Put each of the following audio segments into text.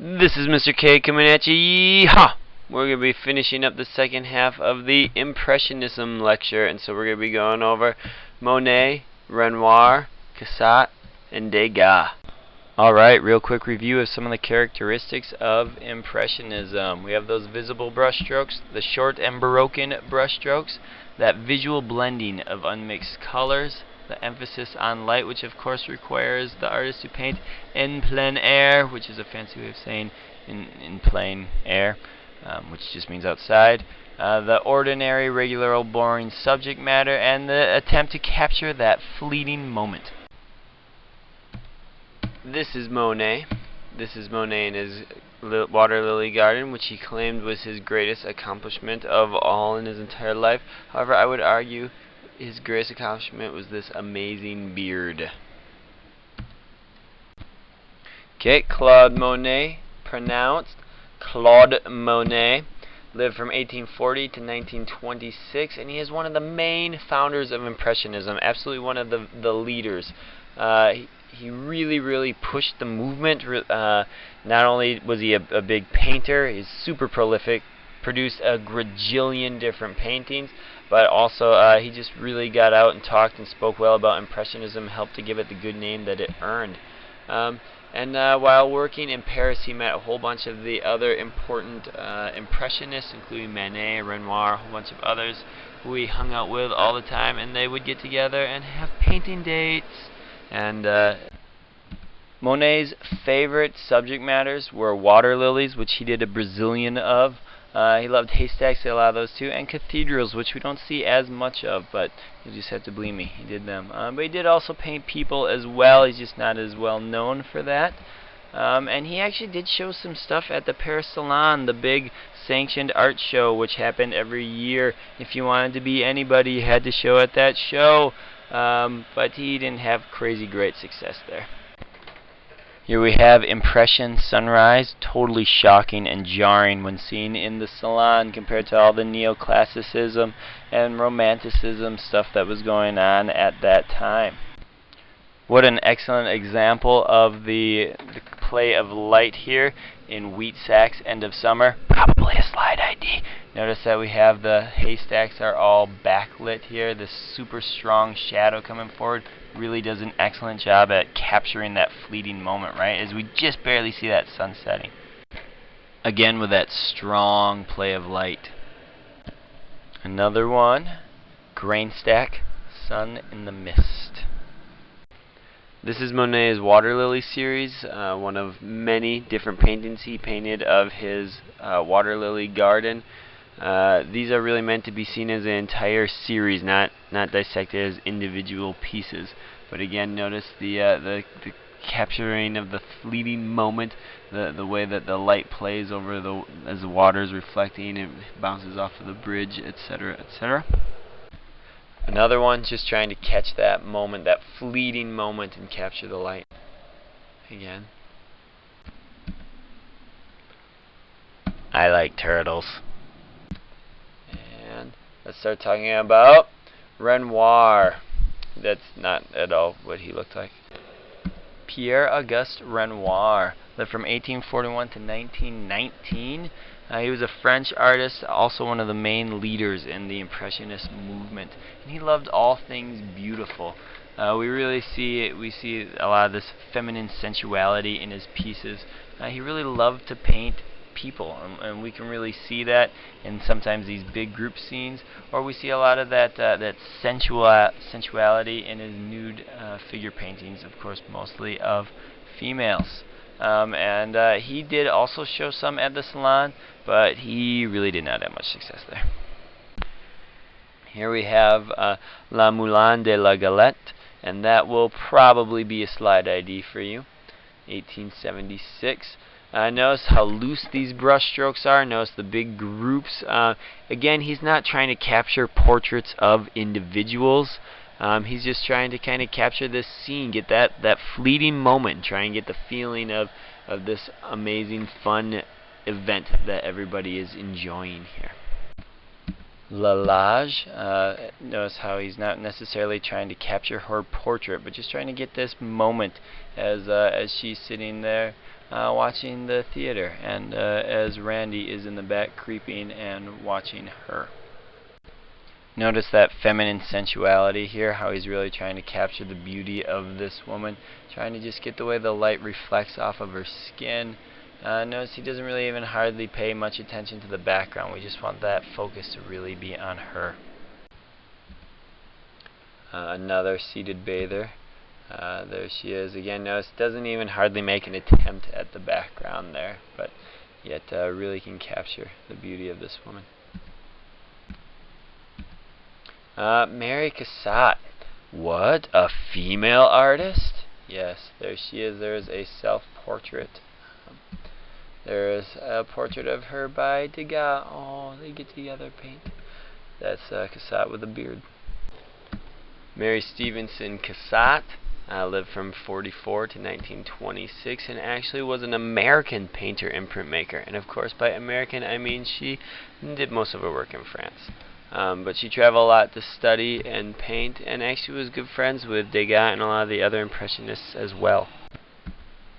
This is Mr. K coming at you. Yeehaw! We're going to be finishing up the second half of the Impressionism lecture, and so we're going to be going over Monet, Renoir, Cassatt, and Degas. Alright, real quick review of some of the characteristics of Impressionism. We have those visible brushstrokes, the short and Baroque brushstrokes, that visual blending of unmixed colors, the emphasis on light, which of course requires the artist to paint en plein air, which is a fancy way of saying in plain air, which just means outside. The ordinary, regular, old, boring subject matter, and the attempt to capture that fleeting moment. This is Monet. This is Monet in his water lily garden, which he claimed was his greatest accomplishment of all in his entire life. However, I would argue his greatest accomplishment was this amazing beard. Okay, Claude Monet, pronounced Claude Monet, lived from 1840 to 1926, and he is one of the main founders of Impressionism, absolutely one of the leaders. He really pushed the movement. Not only was he a big painter, he's super prolific, produced a grajillion different paintings, but also he just really got out and talked and spoke well about Impressionism, helped to give it the good name that it earned. While working in Paris, he met a whole bunch of the other important Impressionists, including Manet, Renoir, a whole bunch of others who he hung out with all the time, and they would get together and have painting dates. And Monet's favorite subject matters were water lilies, which he did a Brazilian of. He loved haystacks, a lot of those too, and cathedrals, which we don't see as much of, but you just have to believe me, he did them. But he did also paint people as well. He's just not as well known for that. And he actually did show some stuff at the Paris Salon, the big sanctioned art show, which happened every year. If you wanted to be anybody, you had to show at that show. But he didn't have crazy great success there. Here we have Impression Sunrise, totally shocking and jarring when seen in the Salon compared to all the neoclassicism and romanticism stuff that was going on at that time. What an excellent example of the play of light here in Wheat Sacks, End of Summer. Probably a slide ID. Notice that we have the haystacks are all backlit here. This super strong shadow coming forward really does an excellent job at capturing that fleeting moment, right? As we just barely see that sun setting. Again with that strong play of light. Another one, Grain Stack, Sun in the Mist. This is Monet's Water Lily series, one of many different paintings he painted of his water lily garden. These are really meant to be seen as an entire series, not dissected as individual pieces. But again, notice the capturing of the fleeting moment, the way that the light plays over as the water is reflecting, it bounces off of the bridge, etc., etc. Another one, just trying to catch that moment, that fleeting moment, and capture the light. Again. I like turtles. And let's start talking about Renoir. That's not at all what he looked like. Pierre-Auguste Renoir lived from 1841 to 1919. He was a French artist, also one of the main leaders in the Impressionist movement, and he loved all things beautiful. We see a lot of this feminine sensuality in his pieces. He really loved to paint people, and we can really see that in sometimes these big group scenes, or we see a lot of that sensuality in his nude figure paintings, of course, mostly of females. He did also show some at the Salon, but he really did not have much success there. Here we have La Moulin de la Galette, and that will probably be a slide ID for you. 1876. Notice how loose these brush strokes are. Notice the big groups. Again, he's not trying to capture portraits of individuals. He's just trying to kind of capture this scene, get that fleeting moment, try and get the feeling of this amazing, fun event that everybody is enjoying here. Lalage, notice how he's not necessarily trying to capture her portrait, but just trying to get this moment as she's sitting there watching the theater, and as Randy is in the back creeping and watching her. Notice that feminine sensuality here, how he's really trying to capture the beauty of this woman, trying to just get the way the light reflects off of her skin. Notice he doesn't really even hardly pay much attention to the background. We just want that focus to really be on her. Another seated bather. There she is again. Notice doesn't even hardly make an attempt at the background there, but yet really can capture the beauty of this woman. Mary Cassatt. What? A female artist? Yes, there she is. There is a self-portrait. There is a portrait of her by Degas. Oh, they get together, paint. That's Cassatt with a beard. Mary Stevenson Cassatt lived from 1944 to 1926 and actually was an American painter and printmaker. And of course, by American, I mean she did most of her work in France. But she traveled a lot to study and paint, and actually was good friends with Degas and a lot of the other Impressionists as well.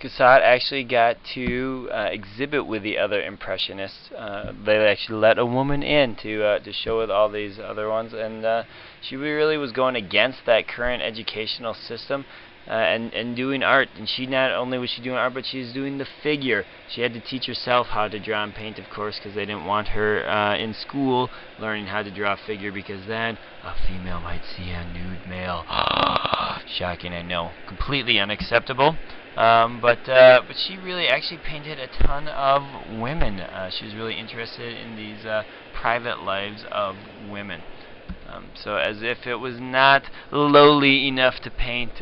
Cassatt actually got to exhibit with the other Impressionists. They actually let a woman in to show with all these other ones, and she really was going against that current educational system and doing art. And she not only was she doing art, but she was doing the figure. She had to teach herself how to draw and paint, of course, because they didn't want her in school learning how to draw a figure, because then a female might see a nude male. Shocking, I know. Completely unacceptable. But she really actually painted a ton of women. She was really interested in these private lives of women. So as if it was not lowly enough to paint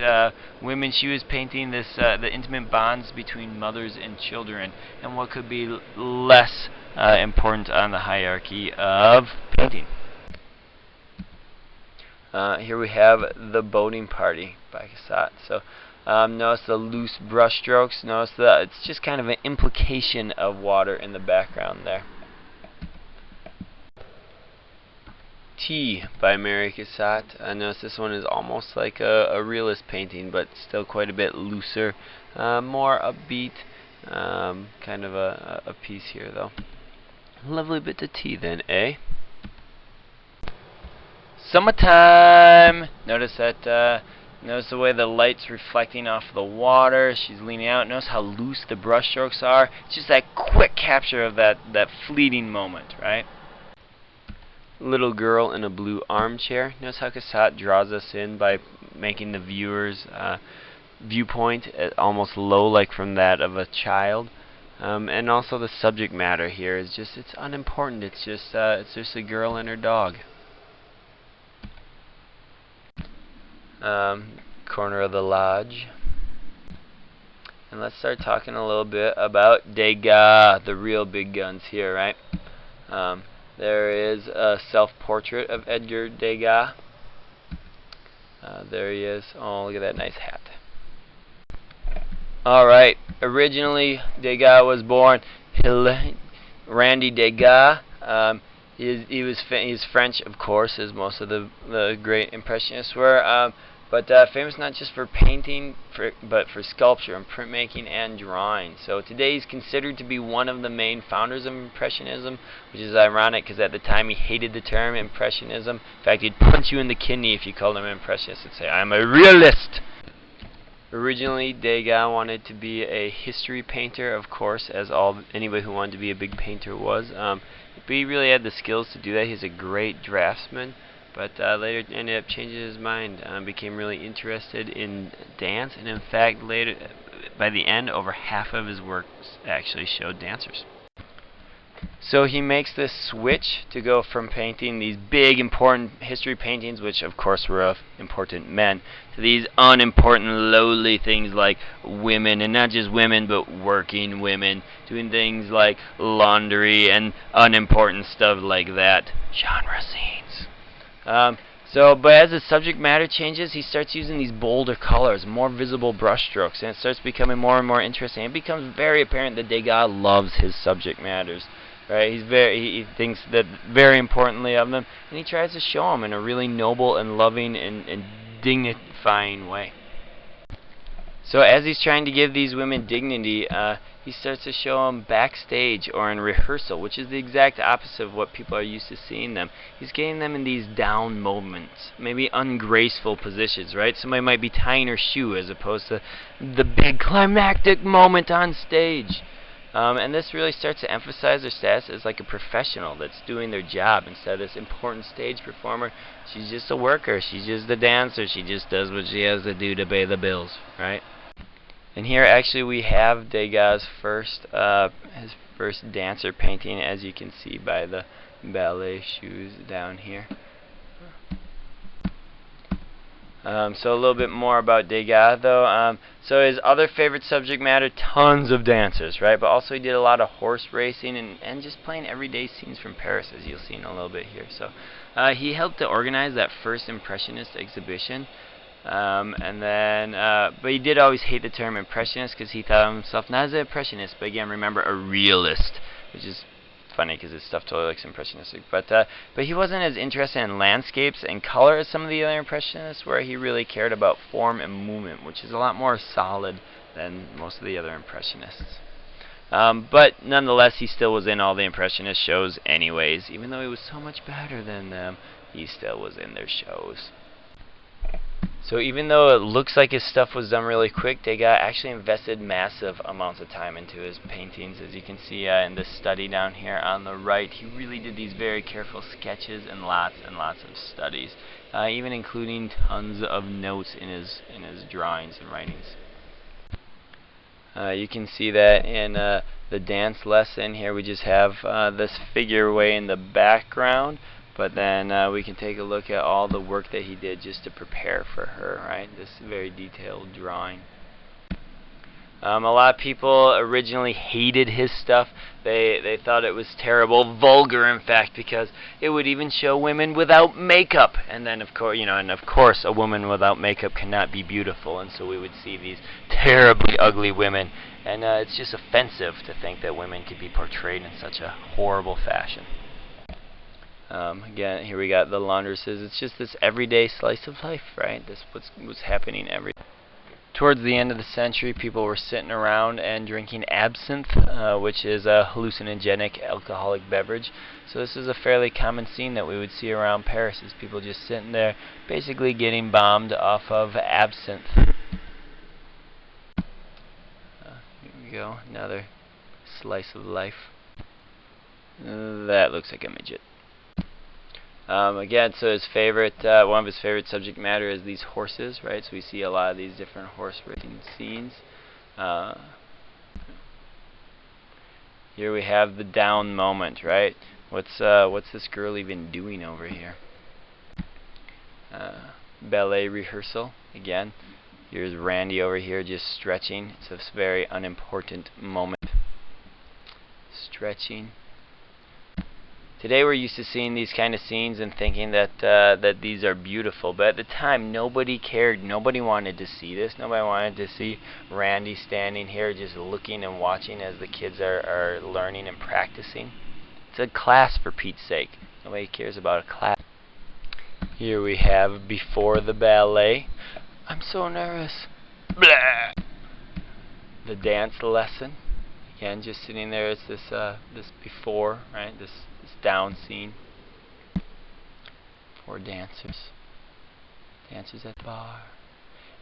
women, she was painting the intimate bonds between mothers and children, and what could be less important on the hierarchy of painting. Here we have The Boating Party by Cassatt. So notice the loose brush strokes. Notice that it's just kind of an implication of water in the background there. Tea by Mary Cassatt. Notice this one is almost like a realist painting, but still quite a bit looser, more upbeat, kind of a piece here though. Lovely bit of tea then, eh? Summertime! Notice that, notice the way the light's reflecting off the water. She's leaning out. Notice how loose the brush strokes are. It's just that quick capture of that fleeting moment, right? Little girl in a blue armchair. Notice how Cassatt draws us in by making the viewer's viewpoint almost low, like from that of a child. And also the subject matter here is just, it's unimportant. It's just a girl and her dog. Corner of the Lodge. And let's start talking a little bit about Degas, the real big guns here, right? There is a self-portrait of Edgar Degas. There he is. Oh, look at that nice hat. Alright, originally Degas was born Randy Degas. He's French, of course, as most of the great Impressionists were. But famous not just for painting, but for sculpture and printmaking and drawing. So today he's considered to be one of the main founders of Impressionism, which is ironic because at the time he hated the term Impressionism. In fact, he'd punch you in the kidney if you called him Impressionist and say, "I'm a realist." Originally, Degas wanted to be a history painter, of course, as anybody who wanted to be a big painter was. But he really had the skills to do that. He's a great draftsman. But later ended up changing his mind, became really interested in dance, and in fact, later, by the end, over half of his works actually showed dancers. So he makes this switch to go from painting these big, important history paintings, which of course were of important men, to these unimportant, lowly things like women, and not just women, but working women, doing things like laundry and unimportant stuff like that. Genre scenes. But as the subject matter changes, he starts using these bolder colors, more visible brush strokes, and it starts becoming more and more interesting. It becomes very apparent that Degas loves his subject matters, right? He thinks that very importantly of them, and he tries to show them in a really noble and loving and dignifying way. So as he's trying to give these women dignity, he starts to show them backstage or in rehearsal, which is the exact opposite of what people are used to seeing them. He's getting them in these down moments, maybe ungraceful positions, right? Somebody might be tying her shoe as opposed to the big climactic moment on stage. And this really starts to emphasize their status as like a professional that's doing their job instead of this important stage performer. She's just a worker. She's just a dancer. She just does what she has to do to pay the bills, right? And here actually we have Degas' his first dancer painting, as you can see by the ballet shoes down here. So a little bit more about Degas, though. So his other favorite subject matter, tons of dancers, right? But also he did a lot of horse racing and just playing everyday scenes from Paris, as you'll see in a little bit here. So he helped to organize that first Impressionist exhibition. But he did always hate the term Impressionist because he thought of himself not as an Impressionist, but again, remember, a realist, which is funny because his stuff totally looks impressionistic. But he wasn't as interested in landscapes and color as some of the other Impressionists, where he really cared about form and movement, which is a lot more solid than most of the other Impressionists. But nonetheless, he still was in all the Impressionist shows anyways. Even though he was so much better than them, he still was in their shows. So even though it looks like his stuff was done really quick, Degas actually invested massive amounts of time into his paintings. As you can see in this study down here on the right, he really did these very careful sketches and lots of studies, even including tons of notes in his drawings and writings. You can see that in the dance lesson here. We just have this figure way in the background. But then we can take a look at all the work that he did just to prepare for her, right? This very detailed drawing. A lot of people originally hated his stuff. They thought it was terrible, vulgar, in fact, because it would even show women without makeup. And then, of course, a woman without makeup cannot be beautiful. And so we would see these terribly ugly women. And it's just offensive to think that women could be portrayed in such a horrible fashion. Again, here we got the laundresses. It's just this everyday slice of life, right? This was happening every day. Towards the end of the century, people were sitting around and drinking absinthe, which is a hallucinogenic alcoholic beverage. So this is a fairly common scene that we would see around Paris, is people just sitting there basically getting bombed off of absinthe. Here we go, another slice of life. That looks like a midget. Again, so one of his favorite subject matter is these horses, right? So we see a lot of these different horse racing scenes. Here we have the down moment, right? What's this girl even doing over here? Ballet rehearsal again. Here's Randy over here just stretching. It's a very unimportant moment. Stretching. Today we're used to seeing these kind of scenes and thinking that these are beautiful, but at the time nobody cared. Nobody wanted to see this. Nobody wanted to see Randy standing here just looking and watching as the kids are learning and practicing. It's a class, for Pete's sake. Nobody cares about a class. Here we have before the ballet. I'm so nervous. Blah. The dance lesson. Again, just sitting there. It's this before, right? This down scene for dancers at the bar.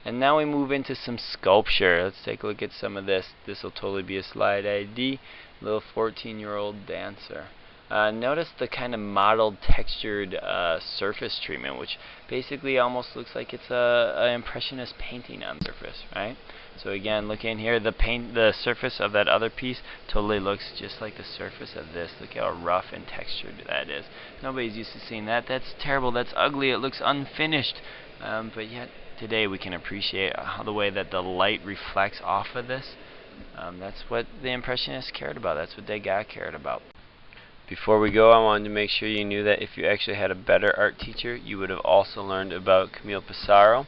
And now we move into some sculpture. Let's take a look at some of this. This will totally be a slide ID. Little 14-year-old dancer. Notice the kind of modeled, textured surface treatment, which basically almost looks like it's an impressionist painting on the surface, right? So again, look in here, the surface of that other piece totally looks just like the surface of this. Look how rough and textured that is. Nobody's used to seeing that. That's terrible. That's ugly. It looks unfinished. But yet today we can appreciate the way that the light reflects off of this. That's what the Impressionists cared about. That's what Degas cared about. Before we go, I wanted to make sure you knew that if you actually had a better art teacher, you would have also learned about Camille Pissarro,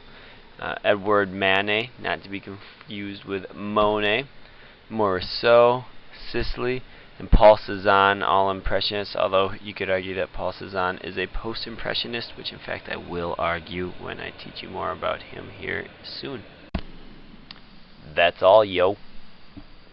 Edouard Manet, not to be confused with Monet, Morisot, Sisley, and Paul Cézanne, all Impressionists, although you could argue that Paul Cézanne is a post-Impressionist, which in fact I will argue when I teach you more about him here soon. That's all, yo.